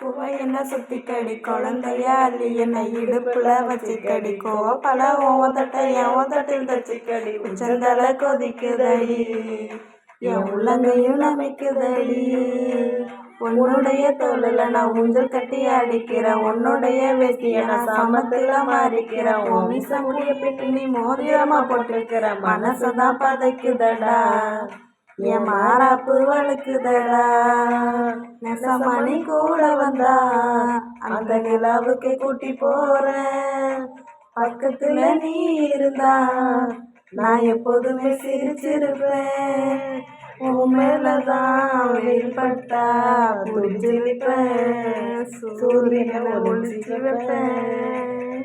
பூவை என்ன சுத்திக்கடி குழந்தையா அள்ளி என்னை இடுப்புல வச்சுக்கடி கோவப்பல ஓதட்ட என் ஓதட்டில் தச்சுக்கடி உச்சந்தலை கொதிக்குதடி என் உள்ளங்கையும் நமைக்குதடி உன்னுடைய தோளில் நான் ஊஞ்சல் கட்டி அடிக்கிறேன் உன்னுடைய வேட்டிய நான் சமத்துல மாறிக்கிறேன் ஓமிச முடிய பெற்று நீ மோதிரமா போட்டிருக்கிற மனசதான் பதைக்குதடா என் மாறாப்பு வழுக்குதடா நெசமணி கூட வந்தா அந்த நிலாவுக்கு கூட்டி போறேன் பக்கத்துல நீ இருந்தா நான் எப்போதுமே சிரிச்சிருப்பேன் உன் மேலதான் வெளிப்பட்டா புரிஞ்சிருப்பேன் சூரியனை ஒளிச்சு வைப்பேன்.